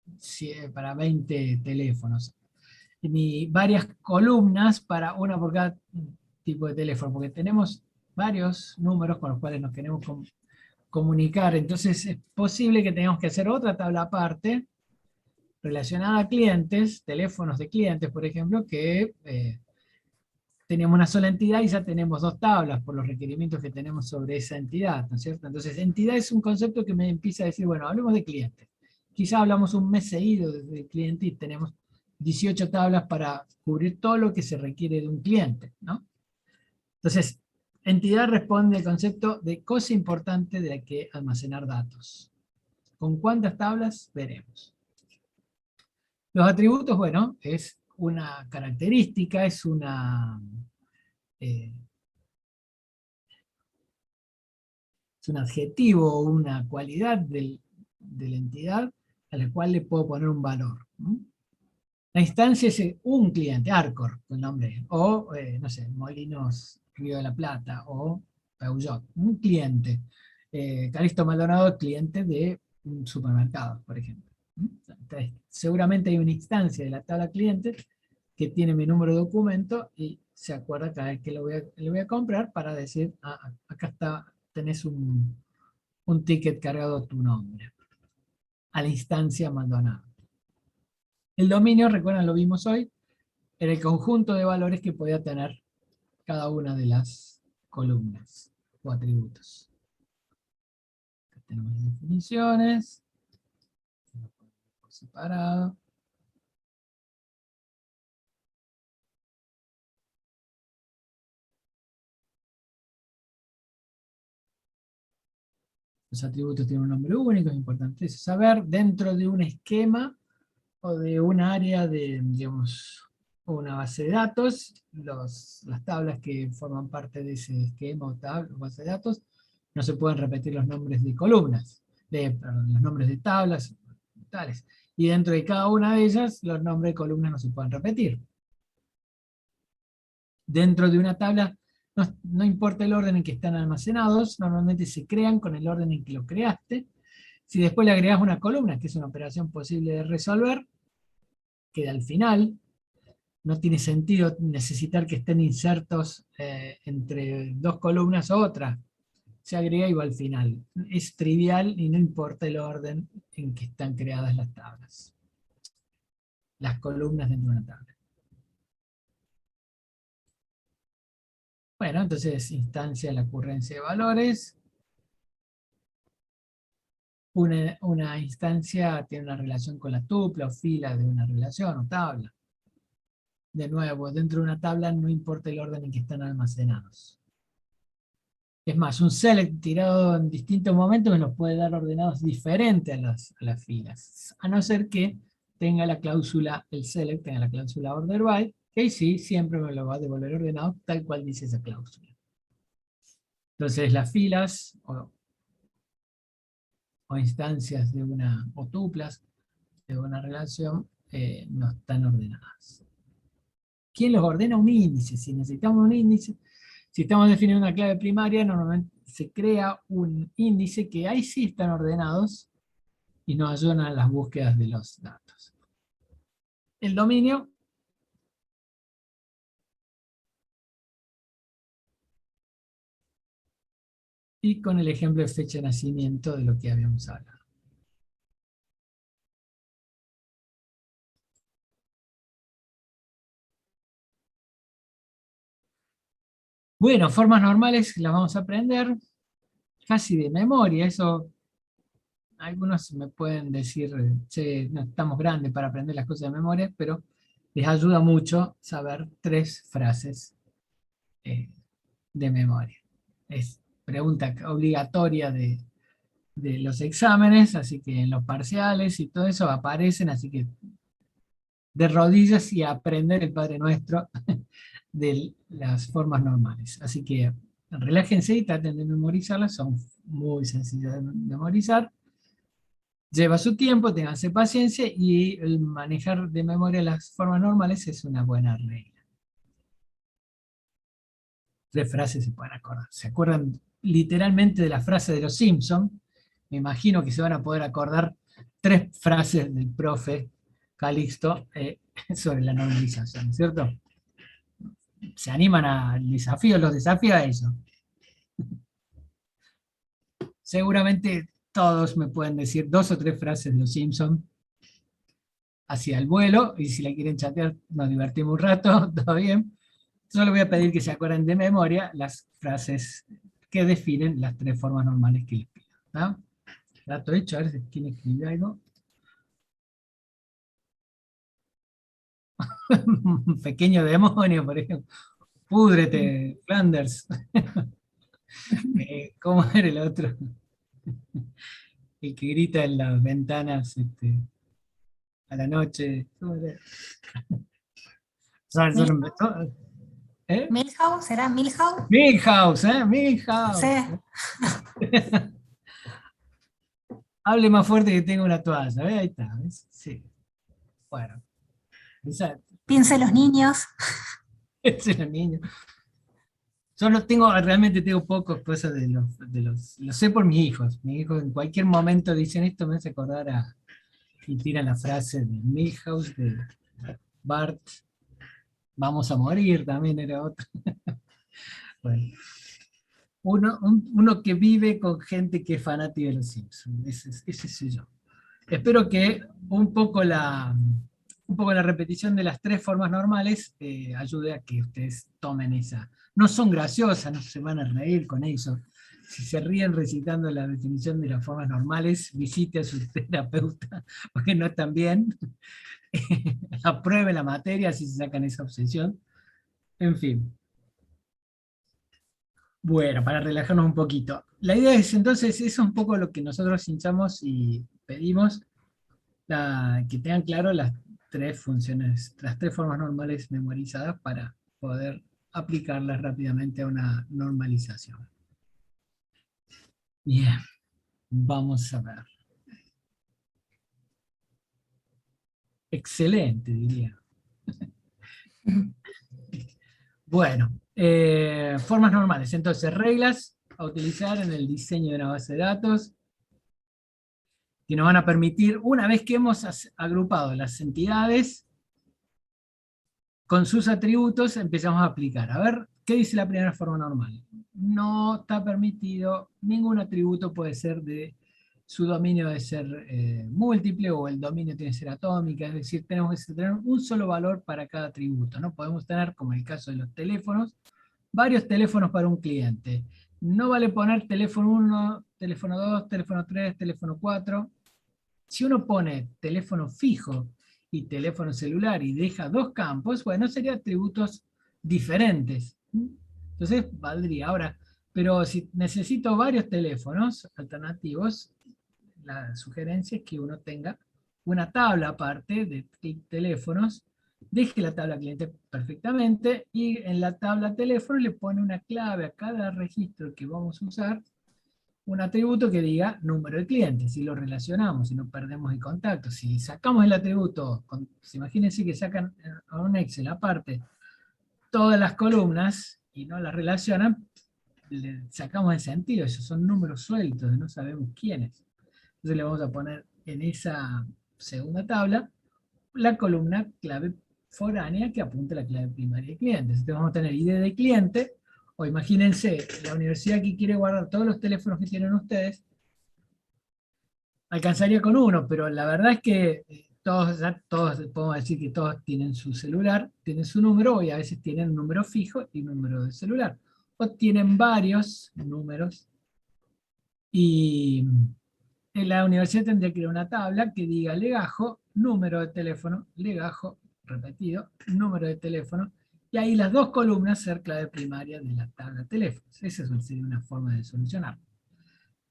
20 teléfonos, ni varias columnas para una por cada tipo de teléfono, porque tenemos varios números con los cuales nos queremos comunicar. Entonces es posible que tengamos que hacer otra tabla aparte relacionada a clientes, teléfonos de clientes, por ejemplo, que teníamos una sola entidad y ya tenemos dos tablas por los requerimientos que tenemos sobre esa entidad, ¿no es cierto? Entonces, entidad es un concepto que me empieza a decir, bueno, hablemos de clientes. Quizá hablamos un mes seguido de cliente y tenemos 18 tablas para cubrir todo lo que se requiere de un cliente, ¿no? Entonces, entidad responde al concepto de cosa importante de la que almacenar datos. ¿Con cuántas tablas? Veremos. Los atributos, bueno, es una característica, es un adjetivo o una cualidad de la entidad a la cual le puedo poner un valor, ¿no? La instancia es un cliente, Arcor, el nombre, o, no sé, Molinos Río de la Plata, o Peugeot, un cliente. Calixto Maldonado, cliente de un supermercado, por ejemplo. Entonces, seguramente hay una instancia de la tabla cliente que tiene mi número de documento y se acuerda cada vez que lo voy a comprar para decir, acá está, tenés un ticket cargado a tu nombre, a la instancia Maldonado. El dominio, recuerdan, lo vimos hoy, era el conjunto de valores que podía tener cada una de las columnas o atributos. Acá tenemos las definiciones, por separado. Los atributos tienen un nombre único, es importante eso saber, dentro de un esquema o de un área de, digamos, una base de datos, las tablas que forman parte de ese esquema o base de datos, no se pueden repetir los nombres de columnas, los nombres de tablas, tales. Y dentro de cada una de ellas, los nombres de columnas no se pueden repetir. Dentro de una tabla, no importa el orden en que están almacenados, normalmente se crean con el orden en que lo creaste. Si después le agregas una columna, que es una operación posible de resolver, queda al final. No tiene sentido necesitar que estén insertos entre dos columnas o otra. Se agrega y va al final. Es trivial y no importa el orden en que están creadas las tablas. Las columnas dentro de una tabla. Bueno, entonces instancia de la ocurrencia de valores. Una instancia tiene una relación con la tupla o fila de una relación o tabla. De nuevo, dentro de una tabla no importa el orden en que están almacenados. Es más, un select tirado en distintos momentos me los puede dar ordenados diferentes a las filas. A no ser que tenga la cláusula, el select tenga la cláusula order by, que ahí sí, siempre me lo va a devolver ordenado tal cual dice esa cláusula. Entonces las filas o instancias de o tuplas de una relación no están ordenadas. ¿Quién los ordena? Un índice. Si necesitamos un índice, si estamos definiendo una clave primaria, normalmente se crea un índice que ahí sí están ordenados y nos ayudan a las búsquedas de los datos. El dominio y con el ejemplo de fecha de nacimiento de lo que habíamos hablado. Bueno, formas normales las vamos a aprender casi de memoria. Eso, algunos me pueden decir, che, no estamos grandes para aprender las cosas de memoria, pero les ayuda mucho saber 3 frases de memoria. Es pregunta obligatoria de los exámenes, así que en los parciales y todo eso aparecen, así que de rodillas y a aprender el Padre Nuestro de las formas normales. Así que relájense y traten de memorizarlas, son muy sencillas de memorizar. Lleva su tiempo, ténganse paciencia, y el manejar de memoria las formas normales es una buena regla. 3 frases se pueden acordar. ¿Se acuerdan literalmente de la frase de los Simpsons? Me imagino que se van a poder acordar 3 frases del profe Calixto sobre la normalización, ¿cierto? ¿Se animan al desafío? Los desafío a eso. Seguramente todos me pueden decir 2 o 3 frases de los Simpsons hacia el vuelo, y si la quieren chatear nos divertimos un rato, todo bien. Solo voy a pedir que se acuerden de memoria las frases que definen las 3 formas normales que les pido, ¿no? Trato hecho, a ver si quién escribió algo. Un pequeño demonio, por ejemplo. Púdrete, Flanders. ¿Cómo era el otro? El que grita en las ventanas a la noche. ¿Cómo era? ¿Eh? ¿Milhouse? ¿Será Milhouse? Milhouse, ¿eh? Milhouse. Sí. Hable más fuerte que tengo una toalla. Ahí está. ¿Ves? Sí. Bueno. Exacto. Piense los niños. Ese era niño. Yo no tengo, realmente tengo pocas cosas lo sé por mis hijos. Mis hijos en cualquier momento dicen esto, me hace acordar y tiran la frase de Milhouse, de Bart, vamos a morir, también era otro. Bueno, uno que vive con gente que es fanática de los Simpsons, ese soy yo. Espero que un poco la repetición de las 3 formas normales ayude a que ustedes tomen esa. No son graciosas, no se van a reír con eso. Si se ríen recitando la definición de las formas normales, visite a su terapeuta, porque no están bien. Apruebe la materia si se sacan esa obsesión. En fin. Bueno, para relajarnos un poquito. La idea es entonces, eso es un poco lo que nosotros hinchamos y pedimos, que tengan claro las 3 funciones, las 3 formas normales memorizadas para poder aplicarlas rápidamente a una normalización. Bien, vamos a ver. Excelente, diría. Bueno, formas normales. Entonces, reglas a utilizar en el diseño de una base de datos, que nos van a permitir, una vez que hemos agrupado las entidades con sus atributos, empezamos a aplicar. A ver, ¿qué dice la primera forma normal? No está permitido, ningún atributo puede ser de, su dominio debe ser múltiple, o el dominio tiene que ser atómica, es decir, tenemos que tener un solo valor para cada atributo. No podemos tener, como en el caso de los teléfonos, varios teléfonos para un cliente. No vale poner teléfono 1, teléfono 2, teléfono 3, teléfono 4. Si uno pone teléfono fijo y teléfono celular y deja 2 campos, bueno, serían atributos diferentes. Entonces valdría. Ahora, pero si necesito varios teléfonos alternativos, la sugerencia es que uno tenga una tabla aparte de teléfonos, deje la tabla cliente perfectamente, y en la tabla teléfono le pone una clave a cada registro que vamos a usar, un atributo que diga número de clientes. Si lo relacionamos, si no perdemos el contacto, si sacamos el atributo, imagínense que sacan a un Excel aparte todas las columnas y no las relacionan, le sacamos el sentido. Esos son números sueltos, no sabemos quiénes. Entonces le vamos a poner en esa segunda tabla la columna clave foránea que apunta a la clave primaria de clientes. Entonces vamos a tener ID de cliente, o imagínense, la universidad que quiere guardar todos los teléfonos que tienen ustedes, alcanzaría con uno, pero la verdad es que todos podemos decir que todos tienen su celular, tienen su número, y a veces tienen un número fijo y un número de celular. O tienen varios números, y la universidad tendría que ir a una tabla que diga legajo, número de teléfono, legajo, repetido, número de teléfono, y ahí las dos columnas ser clave primaria de la tabla de teléfonos. Esa sería una forma de solucionarlo.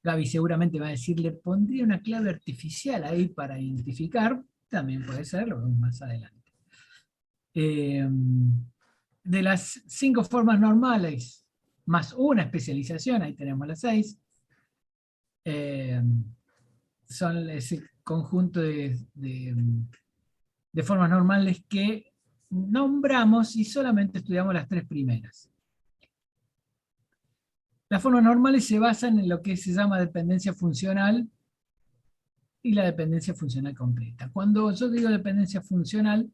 Gaby seguramente va a decir, le pondría una clave artificial ahí para identificar, también puede ser, lo vemos más adelante. De las 5 formas normales, más una especialización, ahí tenemos las 6, son ese conjunto de formas normales que nombramos y solamente estudiamos las 3 primeras. Las formas normales se basan en lo que se llama dependencia funcional y la dependencia funcional completa. Cuando yo digo dependencia funcional,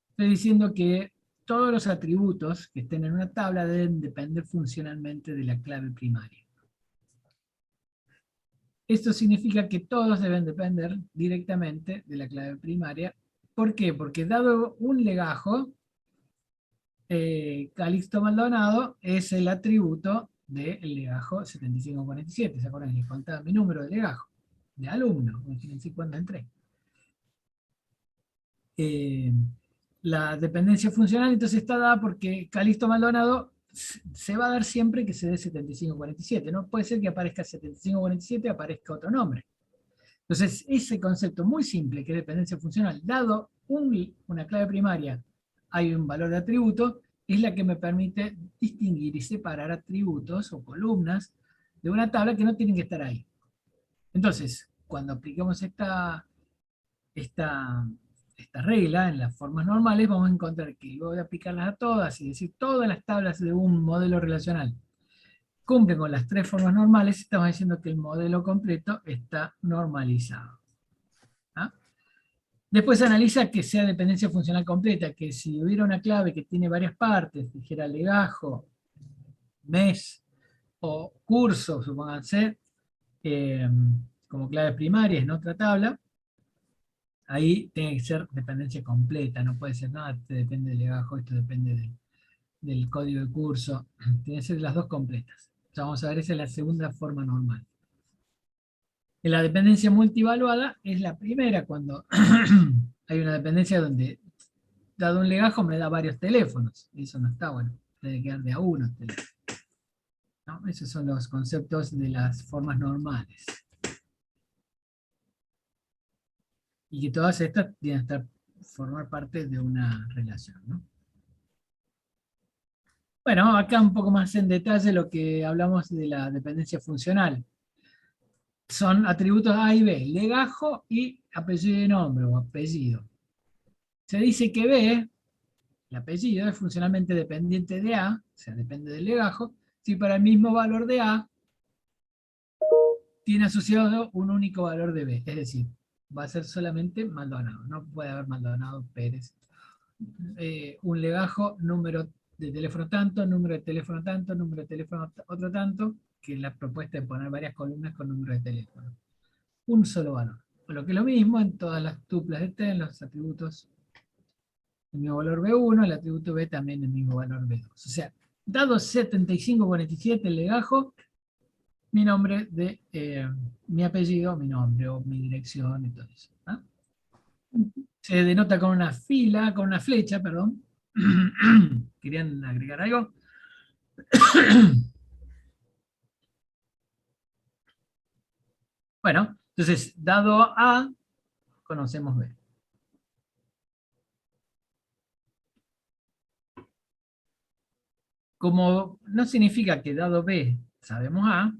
estoy diciendo que todos los atributos que estén en una tabla deben depender funcionalmente de la clave primaria. Esto significa que todos deben depender directamente de la clave primaria. ¿Por qué? Porque dado un legajo, Calixto Maldonado es el atributo del legajo 7547. ¿Se acuerdan que les contaba mi número de legajo? De alumno, imagínense cuando entré. La dependencia funcional entonces está dada porque Calixto Maldonado se va a dar siempre que se dé 7547. No puede ser que aparezca 7547 y aparezca otro nombre. Entonces, ese concepto muy simple que es dependencia funcional, dado una clave primaria, hay un valor de atributo, es la que me permite distinguir y separar atributos o columnas de una tabla que no tienen que estar ahí. Entonces, cuando aplicamos esta regla en las formas normales, vamos a encontrar que luego de aplicarlas a todas y decir todas las tablas de un modelo relacional cumplen con las 3 formas normales, estamos diciendo que el modelo completo está normalizado. ¿Ah? Después se analiza que sea dependencia funcional completa, que si hubiera una clave que tiene varias partes, dijera legajo, mes o curso, supónganse, como clave primaria en otra tabla, ahí tiene que ser dependencia completa, no puede ser nada, este depende del legajo, esto depende del código de curso, tienen que ser las dos completas. Ya vamos a ver, esa es la segunda forma normal. En la dependencia multivaluada es la primera, cuando hay una dependencia donde, dado un legajo, me da varios teléfonos. Eso no está bueno, debe quedar de a uno teléfono. ¿No? Esos son los conceptos de las formas normales. Y que todas estas tienen que formar parte de una relación, ¿no? Bueno, acá un poco más en detalle lo que hablamos de la dependencia funcional. Son atributos A y B, legajo y apellido y nombre, o apellido. Se dice que B, el apellido, es funcionalmente dependiente de A, o sea, depende del legajo, si para el mismo valor de A tiene asociado un único valor de B, es decir, va a ser solamente Maldonado, no puede haber Maldonado Pérez. Un legajo, número de teléfono tanto, número de teléfono tanto, número de teléfono otro tanto, que es la propuesta de poner varias columnas con número de teléfono. Un solo valor. Por lo que es lo mismo en todas las tuplas de T, en los atributos, el mismo valor B1, el atributo B también el mismo valor B2. O sea, dado 7547 el legajo, mi nombre de mi apellido, mi nombre o mi dirección y todo eso. ¿Ah? Se denota con una fila, con una flecha, perdón. ¿Querían agregar algo? Bueno, entonces, dado A, conocemos B. Como no significa que dado B sabemos A,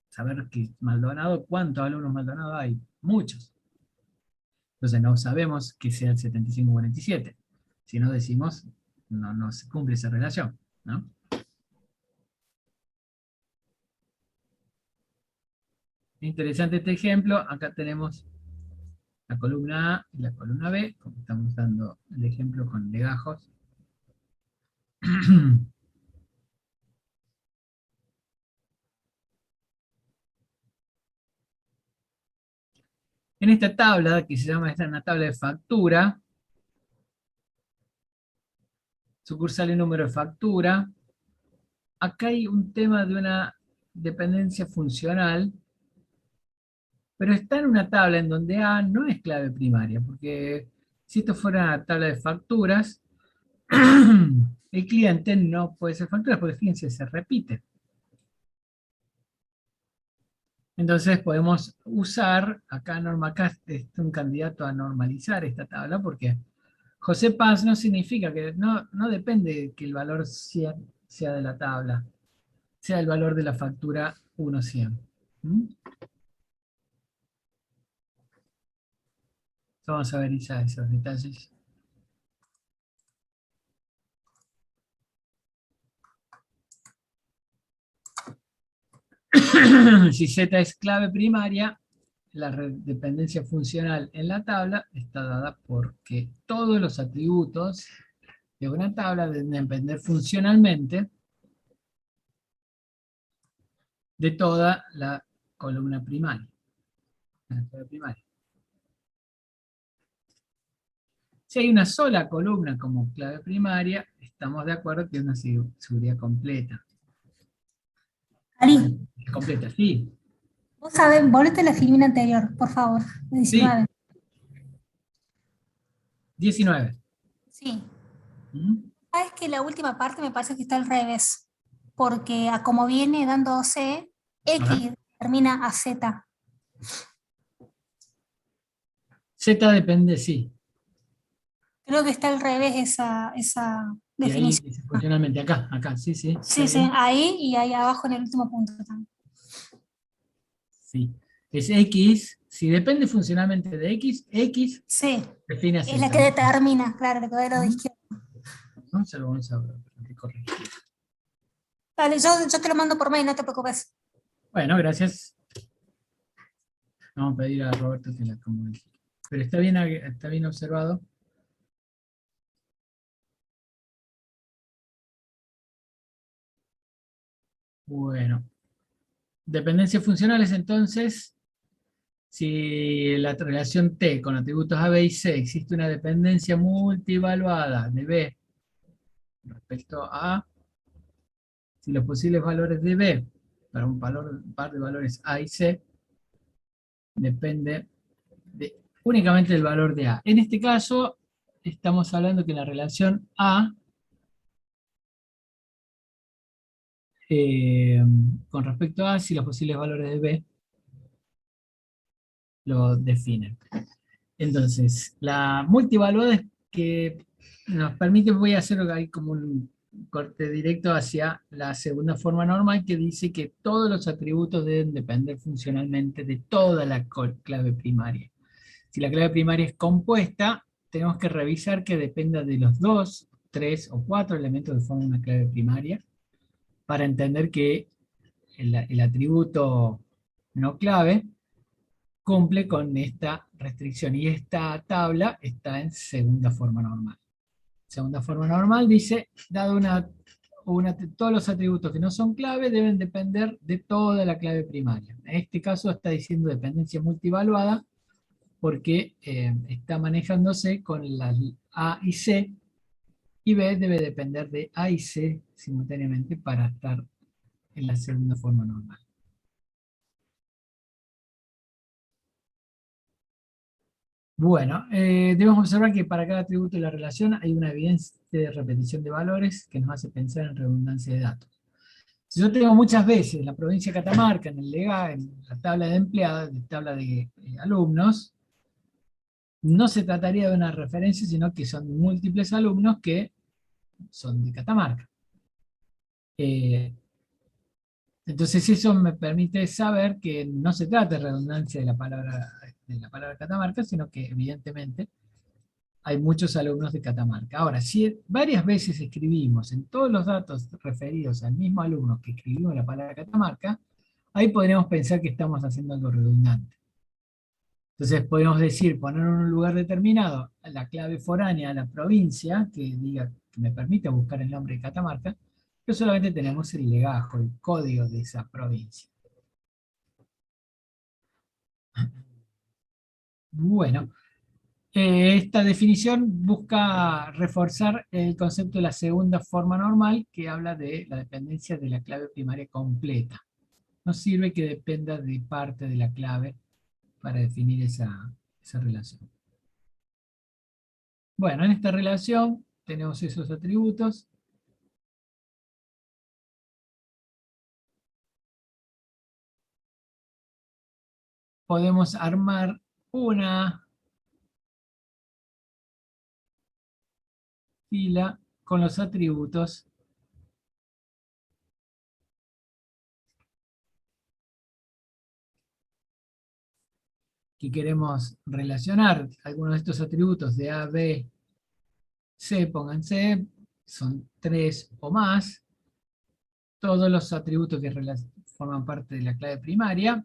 saber que Maldonado, ¿cuántos alumnos Maldonado hay? Muchos. Entonces no sabemos que sea el 7547. Si no decimos, no se cumple esa relación, ¿no? Interesante este ejemplo. Acá tenemos la columna A y la columna B, como estamos dando el ejemplo con legajos. En esta tabla, que se llama una tabla de factura, sucursal y número de factura, acá hay un tema de una dependencia funcional, pero está en una tabla en donde A no es clave primaria, porque si esto fuera una tabla de facturas, el cliente no puede ser factura, porque fíjense, se repite. Entonces podemos usar, acá es un candidato a normalizar esta tabla, porque José Paz no significa que, no depende que el valor sea de la tabla, sea el valor de la factura 100. ¿Mm? Vamos a ver ya esos detalles. Si Z es clave primaria, la dependencia funcional en la tabla está dada porque todos los atributos de una tabla deben depender funcionalmente de toda la columna primaria. La clave primaria. Si hay una sola columna como clave primaria, estamos de acuerdo que es una seguridad completa. Ali, Completa, sí. vos sabés, volvete a la filmina anterior, por favor, de 19. 19. Sí. ¿Mm? Sabes que la última parte me parece que está al revés, porque a como viene dando C, X termina a Z. Z depende, sí. Creo que está al revés esa Y ahí definición. dice funcionalmente, acá, sí, sí. Sí, está sí, bien. ahí y ahí abajo en el último punto también. Sí. Es X, si depende funcionalmente de X, X Sí, define a es la Z. que determina, claro, la que va de lado de izquierda. ¿No? Se lo vamos a corregir. Dale, yo te lo mando por mail, no te preocupes. Bueno, gracias. Vamos a pedir a Roberto que la acomode. Pero está bien observado. Bueno. Dependencias funcionales, entonces, si la relación T con atributos A, B y C existe una dependencia multivaluada de B respecto a A, si los posibles valores de B para un par de valores A y C depende únicamente del valor de A. En este caso, estamos hablando que la relación A con respecto a A, si los posibles valores de B lo definen. Entonces, la multivaluada es que nos permite, voy a hacer ahí como un corte directo hacia la segunda forma normal que dice que todos los atributos deben depender funcionalmente de toda la clave primaria. Si la clave primaria es compuesta, tenemos que revisar que dependa de los 2, 3 o 4 elementos que forman una clave primaria para entender que el atributo no clave cumple con esta restricción y esta tabla está en segunda forma normal. Segunda forma normal dice, dado todos los atributos que no son clave deben depender de toda la clave primaria. En este caso está diciendo dependencia multivaluada porque está manejándose con las A y C y B debe depender de A y C simultáneamente para estar en la segunda forma normal. Bueno, debemos observar que para cada atributo de la relación hay una evidencia de repetición de valores que nos hace pensar en redundancia de datos. Si yo tengo muchas veces la provincia de Catamarca en el LEGA, en la tabla de empleados, en la tabla de alumnos, no se trataría de una referencia, sino que son múltiples alumnos que son de Catamarca. Entonces eso me permite saber que no se trata de redundancia de la palabra Catamarca, sino que evidentemente hay muchos alumnos de Catamarca. Ahora, si varias veces escribimos en todos los datos referidos al mismo alumno que escribimos la palabra Catamarca, ahí podríamos pensar que estamos haciendo algo redundante. Entonces podemos decir, poner en un lugar determinado la clave foránea a la provincia, que me permite buscar el nombre de Catamarca, pero solamente tenemos el legajo, el código de esa provincia. Bueno, esta definición busca reforzar el concepto de la segunda forma normal que habla de la dependencia de la clave primaria completa. No sirve que dependa de parte de la clave para definir esa relación. Bueno, en esta relación tenemos esos atributos. Podemos armar una fila con los atributos que queremos relacionar. Algunos de estos atributos de A, B, C, pónganse, son 3 o más. Todos los atributos que forman parte de la clave primaria.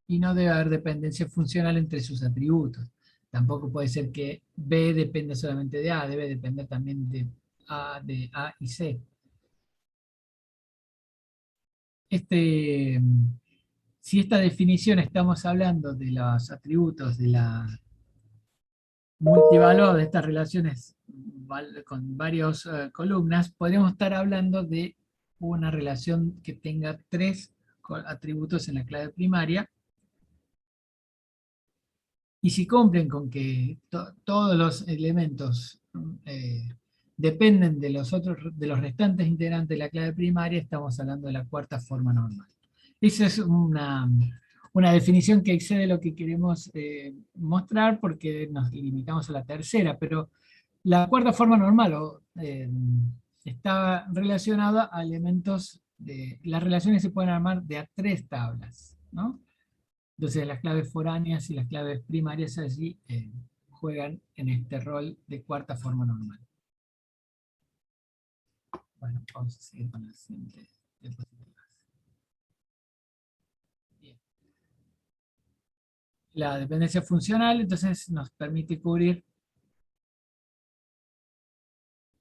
Y no debe haber dependencia funcional entre sus atributos. Tampoco puede ser que B dependa solamente de A, debe depender también de A y C. Si esta definición estamos hablando de los atributos de la multivalor, de estas relaciones con varias columnas, podríamos estar hablando de una relación que tenga 3 atributos en la clave primaria. Y si cumplen con que todos los elementos dependen de los restantes integrantes de la clave primaria, estamos hablando de la cuarta forma normal. Esa es una definición que excede lo que queremos mostrar porque nos limitamos a la tercera, pero la cuarta forma normal está relacionada a elementos las relaciones se pueden armar de a 3 tablas, ¿no? Entonces las claves foráneas y las claves primarias allí juegan en este rol de cuarta forma normal. Bueno, vamos a seguir con las siguientes diapositivas. Bien. La dependencia funcional entonces nos permite cubrir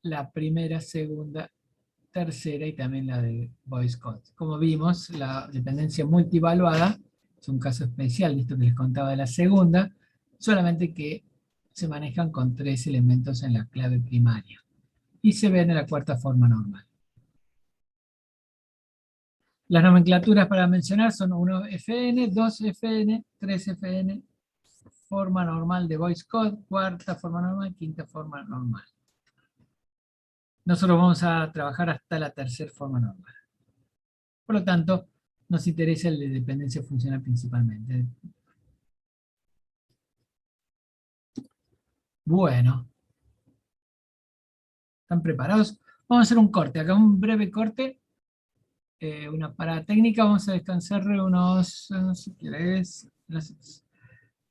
la primera, segunda, tercera y también la de voice code. Como vimos, la dependencia multivaluada es un caso especial de esto que les contaba de la segunda, solamente que se manejan con 3 elementos en la clave primaria. Y se ven en la cuarta forma normal. Las nomenclaturas para mencionar son 1FN, 2FN, 3FN, forma normal de voice code, cuarta forma normal, quinta forma normal. Nosotros vamos a trabajar hasta la tercera forma normal. Por lo tanto, nos interesa el de dependencia funcional principalmente. Bueno. ¿Están preparados? Vamos a hacer un corte. Acá un breve corte. Una parada técnica. Vamos a descansar unos, no sé qué es.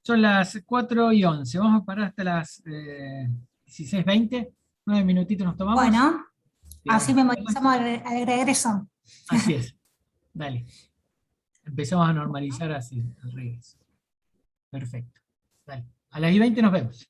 Son las 4:11. Vamos a parar hasta las 16:20. 9 minutitos nos tomamos. Bueno, así memorizamos al regreso. Así es. Dale. Empezamos a normalizar así el regreso. Perfecto. Dale. A las 20 nos vemos.